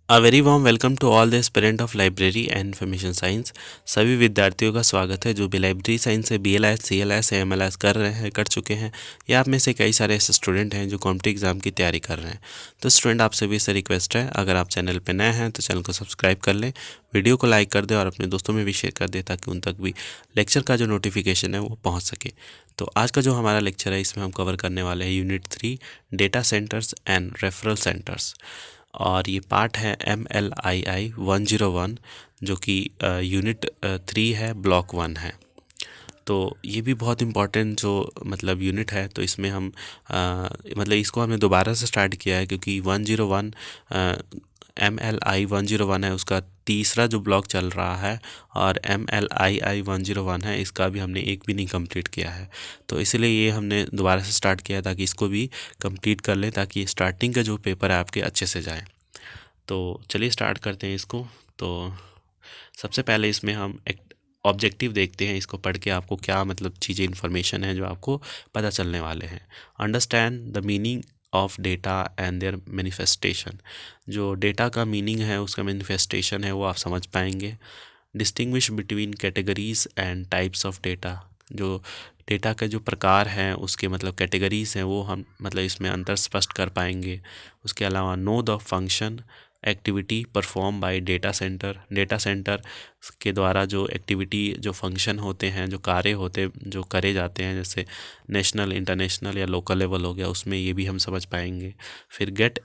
A very warm welcome to all the aspirant of library and information science. सभी विद्यार्थियों का स्वागत है जो भी लाइब्रेरी साइंस से BLS CLS MLS कर चुके हैं, या आप में से कई सारे ऐसे स्टूडेंट हैं जो कॉम्पिटिटिव एग्जाम की तैयारी कर रहे हैं। तो स्टूडेंट, आप सभी से रिक्वेस्ट है, अगर आप चैनल पर नए हैं तो चैनल को सब्सक्राइब कर लें, वीडियो को लाइक कर दें और अपने दोस्तों में भी शेयर कर दें ताकि उन तक भी लेक्चर का जो नोटिफिकेशन है वो पहुँच सके। तो आज का जो हमारा लेक्चर है इसमें हम कवर करने वाले हैं unit 3 data centres and referral centres. और ये पार्ट है MLII 101 जो कि यूनिट 3 है, ब्लॉक 1 है। तो ये भी बहुत इम्पॉर्टेंट जो मतलब यूनिट है। तो इसमें हम मतलब इसको हमने दोबारा से स्टार्ट किया है क्योंकि 101 MLI 101 है, उसका तीसरा जो ब्लॉक चल रहा है, और MLII 101 है, इसका भी हमने एक भी नहीं कंप्लीट किया है। तो इसलिए ये हमने दोबारा से स्टार्ट किया ताकि इसको भी कंप्लीट कर लें, ताकि स्टार्टिंग का जो पेपर है आपके अच्छे से जाए। तो चलिए स्टार्ट करते हैं इसको। तो सबसे पहले इसमें हम एक ऑब्जेक्टिव देखते हैं, इसको पढ़ के आपको क्या मतलब चीज़ें इन्फॉर्मेशन है जो आपको पता चलने वाले हैं। Understand the meaning of data and their manifestation. जो डेटा का मीनिंग है, उसका मैनिफेस्टेशन है, वो आप समझ पाएंगे। Distinguish between categories and types of data. जो डेटा के जो प्रकार हैं उसके मतलब कैटेगरीज हैं वो हम मतलब इसमें अंतर स्पष्ट कर पाएंगे। उसके अलावा know the function activity perform by data centre. Data centre के द्वारा जो एक्टिविटी जो फंक्शन होते हैं, जो कार्य होते जो करे जाते हैं, जैसे नेशनल इंटरनेशनल या लोकल लेवल हो गया, उसमें ये भी हम समझ पाएंगे। फिर get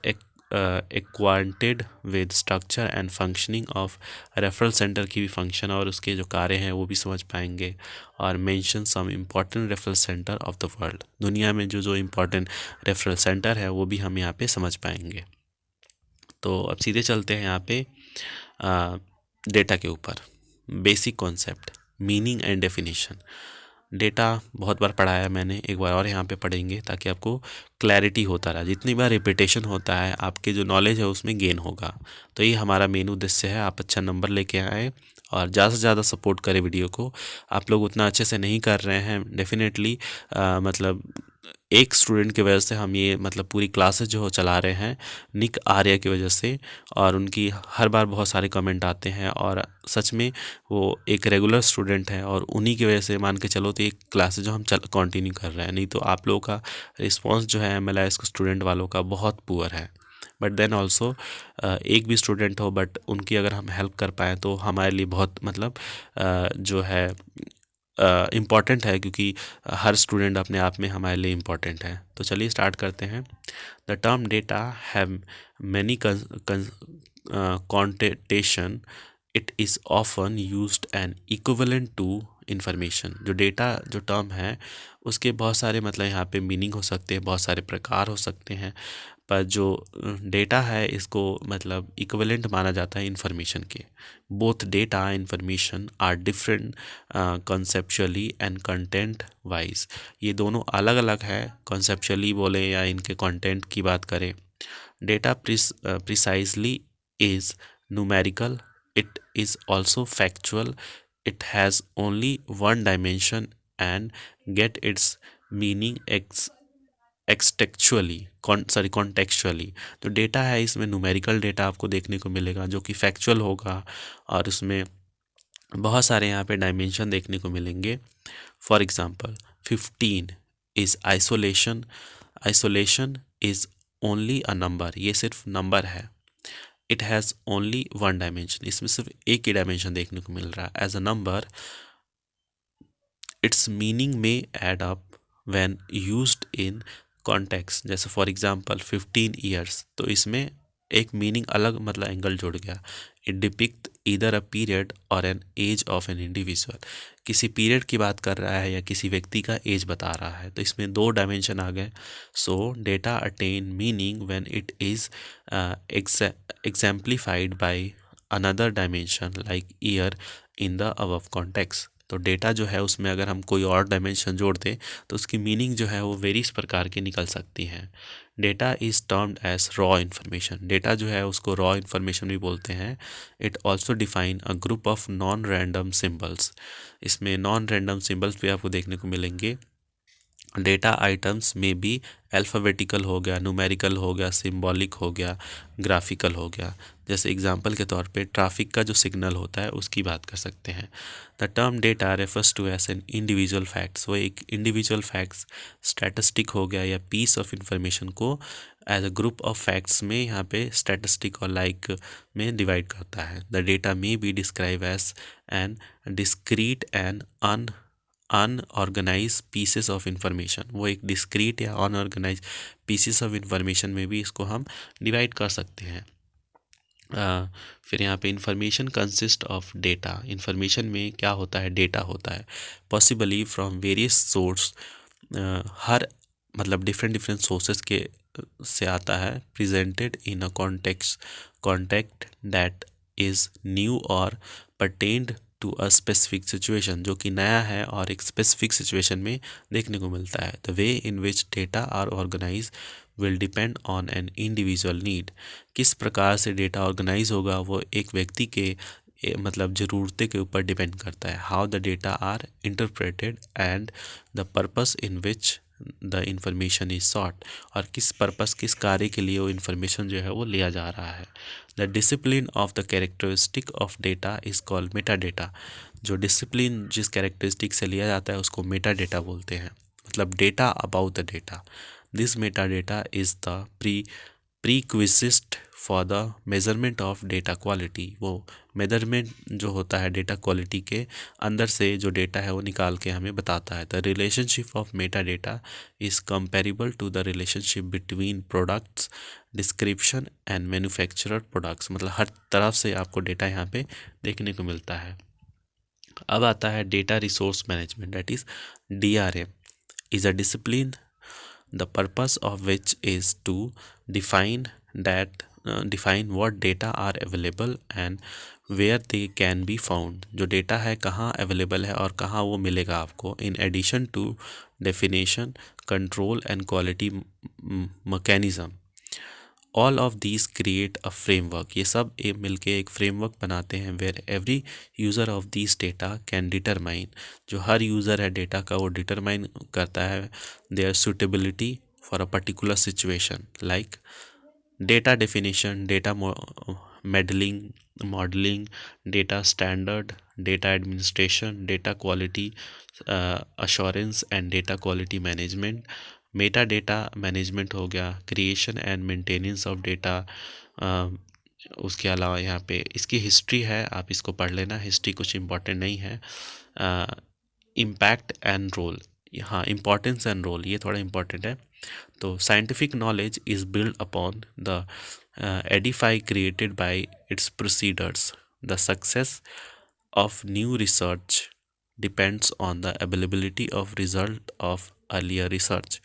acquainted with structure and functioning of referral centre की भी फंक्शन और उसके जो कार्य हैं वो भी समझ पाएंगे। और mention some important referral centre of the world. दुनिया में जो जो इम्पॉर्टेंट रेफरल सेंटर है वो भी हम यहाँ पे समझ पाएंगे। तो अब सीधे चलते हैं यहाँ पे डेटा के ऊपर। Basic concept, meaning and definition. Data बहुत बार पढ़ाया मैंने, एक बार और यहाँ पे पढ़ेंगे ताकि आपको क्लैरिटी होता रहा। जितनी बार रिपीटेशन होता है आपके जो नॉलेज है उसमें गेन होगा। तो ये हमारा मेन उद्देश्य है, आप अच्छा नंबर लेके आए और ज़्यादा से ज़्यादा सपोर्ट करें वीडियो को। आप लोग उतना अच्छे से नहीं कर रहे हैं डेफिनेटली, मतलब एक स्टूडेंट की वजह से हम ये मतलब पूरी क्लासेस जो चला रहे हैं, निक आर्या की वजह से। और उनकी हर बार बहुत सारे कमेंट आते हैं और सच में वो एक रेगुलर स्टूडेंट है, और उन्हीं की वजह से मान के चलो तो एक क्लासेस जो हम कंटिन्यू कर रहे हैं। नहीं तो आप लोगों का रिस्पांस जो है MLS को स्टूडेंट वालों का बहुत पुअर है। बट देन ऑल्सो एक भी स्टूडेंट हो बट उनकी अगर हम हेल्प कर पाएँ तो हमारे लिए बहुत मतलब जो है इम्पॉर्टेंट है, क्योंकि हर स्टूडेंट अपने आप में हमारे लिए इम्पॉर्टेंट है। तो चलिए स्टार्ट करते हैं। The term data have many connotation. It is often used and equivalent to information. जो डेटा जो टर्म है उसके बहुत सारे मतलब यहाँ पे मीनिंग हो सकते हैं, बहुत सारे प्रकार हो सकते हैं, पर जो डेटा है इसको मतलब इक्विवेलेंट माना जाता है इंफॉर्मेशन के। Both data information are different conceptually and content wise. ये दोनों अलग अलग है, कॉन्सेप्चुअली बोले या इनके कंटेंट की बात करें। Data precisely is numerical, it is also factual, it has only one dimension and get its meaning contextually। तो डेटा है इसमें न्यूमेरिकल डेटा आपको देखने को मिलेगा जो कि फैक्चुअल होगा, और उसमें बहुत सारे यहाँ पे डायमेंशन देखने को मिलेंगे। For example 15 is isolation. Isolation is only a number, ये सिर्फ नंबर है। It has only one dimension, इसमें सिर्फ एक ही डायमेंशन देखने को मिल रहा है। As a number its meaning may add up when used in context. जैसे फॉर एग्जांपल 15 ईयर्स, तो इसमें एक मीनिंग अलग मतलब एंगल जुड़ गया। It depict either a period or an age of an individual. किसी पीरियड की बात कर रहा है या किसी व्यक्ति का एज बता रहा है, तो इसमें दो डायमेंशन आ गए। सो data attain meaning when it is exemplified by another dimension like year in the above context। तो डेटा जो है उसमें अगर हम कोई और डायमेंशन जोड़ दें तो उसकी मीनिंग जो है वो वेरियस प्रकार की निकल सकती हैं। Data is termed as raw information. Data जो है उसको रॉ इन्फॉर्मेशन भी बोलते हैं। It also define a group of non random symbols. इसमें नॉन रैंडम सिम्बल्स भी आपको देखने को मिलेंगे। डेटा आइटम्स में भी अल्फ़ाबेटिकल हो गया, न्यूमेरिकल हो गया, सिंबॉलिक हो गया, ग्राफिकल हो गया। जैसे एग्जांपल के तौर पे ट्रैफिक का जो सिग्नल होता है उसकी बात कर सकते हैं। The term data refers to as an individual facts, वो एक इंडिविजुअल फैक्ट्स, स्टैटिस्टिक हो गया या पीस ऑफ इंफॉर्मेशन को as a group of facts में यहाँ पे स्टैटिस्टिक और लाइक में डिवाइड करता है। The data may be describe as an discrete and unorganize pieces of information, वो एक डिस्क्रीट या अनऑर्गेनाइज पीसेस ऑफ इंफॉर्मेशन में भी इसको हम डिवाइड कर सकते हैं। फिर यहाँ पे information consist of data, information में क्या होता है, डेटा होता है, पॉसिबली फ्रॉम वेरियस सोर्स, हर मतलब डिफरेंट डिफरेंट सोर्सेज के से आता है, presented in a contact that is new और परटेन्ड टू अ स्पेसिफिक सिचुएशन, जो कि नया है और एक स्पेसिफिक सिचुएशन में देखने को मिलता है। The way in which data are organize will depend on an individual need, किस प्रकार से डेटा ऑर्गेनाइज होगा वो एक व्यक्ति के मतलब ज़रूरतें के ऊपर डिपेंड करता है। How the data are interpreted and the purpose in which the information is sought, और किस पर्पस, किस कार्य के लिए वो इंफॉर्मेशन जो है वो लिया जा रहा है। The discipline of the characteristic of data is called Meta data, जो डिसिप्लिन जिस कैरेक्टरिस्टिक से लिया जाता है उसको मेटा डेटा बोलते हैं, मतलब data about the data. This metadata is the prerequisite for the measurement of data quality, वो मेजरमेंट जो होता है डेटा क्वालिटी के अंदर से जो डेटा है वो निकाल के हमें बताता है। The relationship of meta data is comparable to the relationship between products description and manufacturer products, मतलब हर तरफ से आपको डेटा यहाँ पे देखने को मिलता है। अब आता है data resource management, that is DRM is a discipline the purpose of which is to define what data are available and where they can be found, जो डेटा है कहाँ अवेलेबल है और कहाँ वो मिलेगा आपको। in addition to definition, control and quality mechanism, all of these create a framework, ये सब मिलके एक फ्रेमवर्क बनाते हैं where every user of these data can determine, जो हर यूज़र है डेटा का वो डिटरमाइन करता है their suitability for a particular situation, like data definition, data modelling, data standard, data administration, data quality assurance and data quality management. Meta data management हो गया creation and maintenance of data. उसके अलावा यहाँ पे इसकी history है, आप इसको पढ़ लेना, हिस्ट्री कुछ इम्पॉर्टेंट नहीं है। इम्पैक्ट एंड रोल, हाँ इम्पॉर्टेंस एंड रोल ये थोड़ा इम्पॉर्टेंट है। तो scientific knowledge is build upon the Edify created by it's procedures, the success of new research depends on the availability of result of earlier research,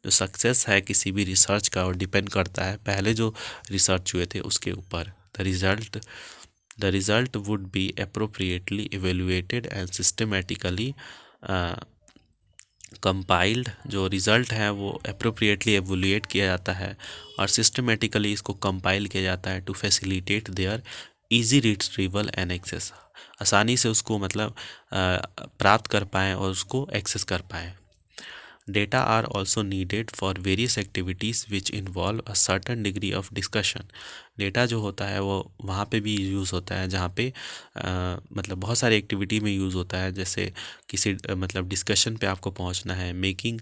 जो success है किसी भी research का वो डिपेंड करता है पहले जो रिसर्च हुए थे उसके ऊपर। The result would be appropriately evaluated and systematically compiled, जो रिज़ल्ट है वो अप्रोप्रिएटली एवोल्यूएट किया जाता है और सिस्टमेटिकली इसको कंपाइल किया जाता है to facilitate their easy retrieval and access, आसानी से उसको मतलब प्राप्त कर पाएँ और उसको एक्सेस कर पाएँ। Data are also needed for various activities which involve a certain degree of discussion, data जो होता है वो वहाँ पे भी यूज़ होता है जहाँ पे मतलब बहुत सारी एक्टिविटी में यूज़ होता है, जैसे किसी मतलब डिस्कशन पे आपको पहुँचना है, making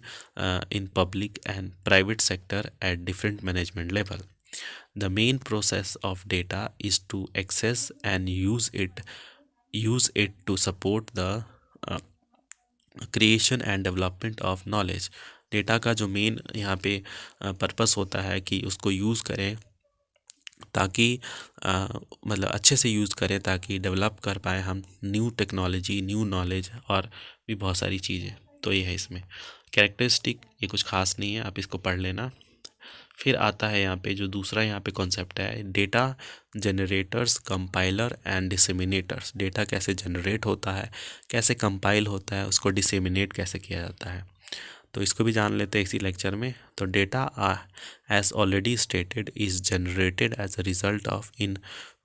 in public and private sector at different management level. The main process of data is to access and use it to support the creation and development of knowledge, data का जो main यहाँ पे purpose होता है कि उसको use करें ताकि मतलब अच्छे से यूज़ करें ताकि डेवलप कर पाए हम न्यू टेक्नोलॉजी, न्यू नॉलेज और भी बहुत सारी चीज़ें। तो ये है इसमें कैरेक्टरिस्टिक, ये कुछ खास नहीं है, आप इसको पढ़ लेना। फिर आता है यहाँ पे जो दूसरा यहाँ पे कॉन्सेप्ट है data generators, compiler and disseminators, data कैसे जनरेट होता है, कैसे कंपाइल होता है, उसको डिसेमिनेट कैसे किया जाता है, तो इसको भी जान लेते हैं इसी लेक्चर में। तो data as already stated is generated as a result of in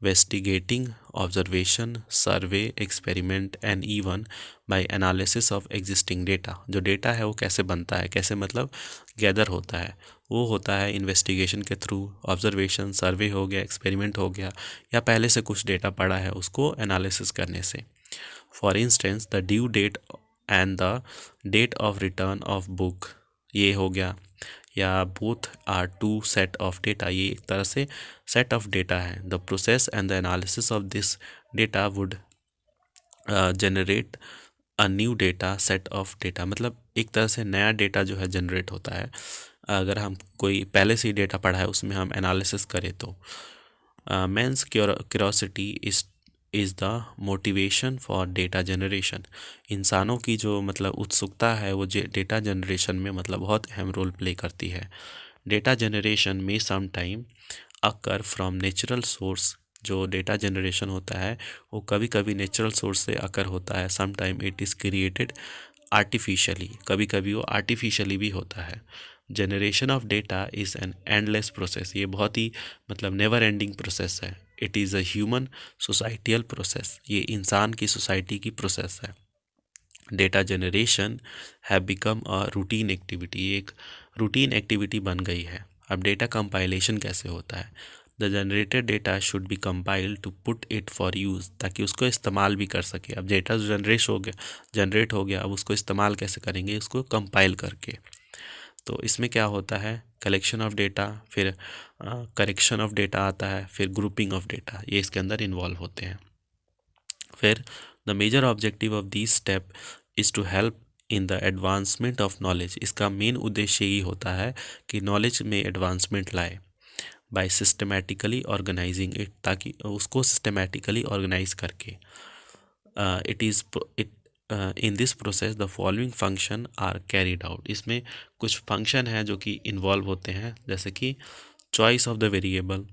investigating, observation, survey, experiment and even by analysis of existing data। जो डेटा है वो कैसे बनता है, कैसे मतलब गैदर होता है, वो होता है इन्वेस्टिगेशन के थ्रू, ऑब्जर्वेशन, सर्वे हो गया, एक्सपेरिमेंट हो गया, या पहले से कुछ डेटा पड़ा है उसको एनालिसिस करने से। For instance the due date and the date of return of book, ये हो गया, या both are two set of data, ये एक तरह से सेट ऑफ डेटा है। The process and the analysis of this data would generate a new data set of data, मतलब एक तरह से नया डेटा जो है जनरेट होता है अगर हम कोई पहले से ही डेटा पढ़ा है उसमें हम एनालिसिस करें तो। Men's curiosity is the motivation for data generation. इंसानों की जो मतलब उत्सुकता है वो डेटा जनरेशन में मतलब बहुत अहम रोल प्ले करती है। डेटा जनरेशन में some time occur from natural source, जो डेटा जनरेशन होता है वो कभी कभी नेचुरल सोर्स से अकर होता है। Some time it is created artificially, कभी कभी वो आर्टिफिशियली भी होता है। Generation of data is an endless process, ये बहुत ही मतलब नेवर एंडिंग प्रोसेस है। It is a human societal process, ये इंसान की सोसाइटी की प्रोसेस है। Data generation have become a routine activity, ये एक रूटीन एक्टिविटी बन गई है। अब डेटा कंपाइलेशन कैसे होता है? The generated data should be compiled to put it for use, ताकि उसको इस्तेमाल भी कर सके। अब डेटा जनरेट हो गया, अब उसको इस्तेमाल कैसे करेंगे? उसको कंपाइल करके। तो इसमें क्या होता है? कलेक्शन ऑफ डेटा, फिर करेक्शन ऑफ डेटा आता है, फिर ग्रुपिंग ऑफ डेटा, ये इसके अंदर इन्वॉल्व होते हैं। फिर the major objective of this step is to help in the advancement of knowledge, इसका मेन उद्देश्य यही होता है कि नॉलेज में एडवांसमेंट लाए। बाय सिस्टमेटिकली ऑर्गेनाइजिंग इट, ताकि उसको सिस्टमेटिकली ऑर्गेनाइज करके। In this process the following function are carried out, इसमें कुछ फंक्शन हैं जो कि इन्वॉल्व होते हैं, जैसे कि चॉइस ऑफ द वेरिएबल,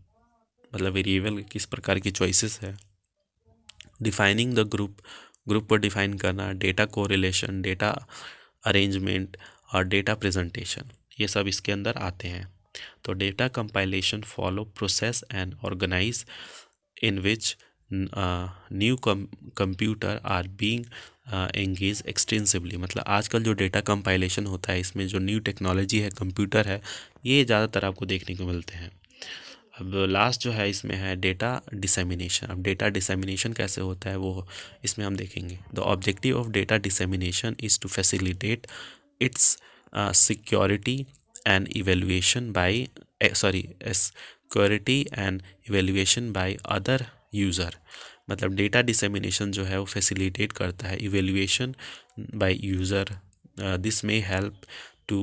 मतलब वेरिएबल किस प्रकार की चॉइसेस है। डिफाइनिंग द ग्रुप को डिफाइन करना, डेटा कोरिलेशन, डेटा अरेंजमेंट और डेटा प्रेजेंटेशन, ये सब इसके अंदर आते हैं। तो data compilation follow process and organize in which new computer are being engage extensively, मतलब आजकल जो डेटा कंपाइलेशन होता है इसमें जो न्यू टेक्नोलॉजी है, कंप्यूटर है, ये ज़्यादातर आपको देखने को मिलते हैं। अब लास्ट जो है इसमें है डेटा डिसेमिनेशन। अब डेटा डिसेमिनेशन कैसे होता है वो इसमें हम देखेंगे। The objective of data dissemination is to facilitate its security and evaluation by security and evaluation by other user, मतलब डेटा डिसेमिनेशन जो है वो फैसिलिटेट करता है इवेल्युएशन बाय यूज़र। दिस में help to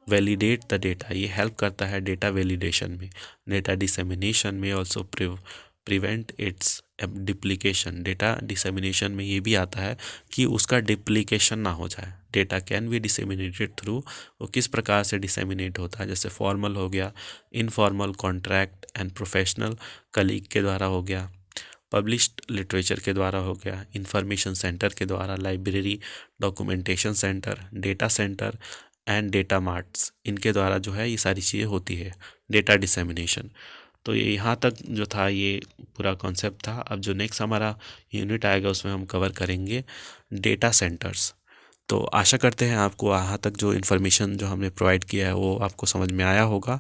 validate the data, ये help करता है डेटा वैलिडेशन में। डेटा डिसेमिनेशन में also prevent its duplication, data dissemination में ये भी आता है कि उसका डिप्लीकेशन ना हो जाए। Data can be disseminated through, वो किस प्रकार से डिसेमिनेट होता है, जैसे फॉर्मल हो गया, informal, contract and professional colleague के द्वारा हो गया, पब्लिश्ड लिटरेचर के द्वारा हो गया, इंफॉर्मेशन सेंटर के द्वारा, library, documentation centre, data centre and data marts, इनके द्वारा जो है ये सारी चीज़ें होती है डेटा डिसेमिनेशन। तो ये यहाँ तक जो था ये पूरा कॉन्सेप्ट था। अब जो नेक्स्ट हमारा यूनिट आएगा उसमें हम कवर करेंगे डेटा सेंटर्स। तो आशा करते हैं आपको यहाँ तक जो इन्फॉर्मेशन जो हमने प्रोवाइड किया है वो आपको समझ में आया होगा।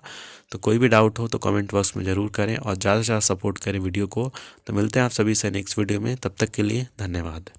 तो कोई भी डाउट हो तो कमेंट बॉक्स में ज़रूर करें और ज़्यादा से ज़्यादा सपोर्ट करें वीडियो को। तो मिलते हैं आप सभी से नेक्स्ट वीडियो में, तब तक के लिए धन्यवाद।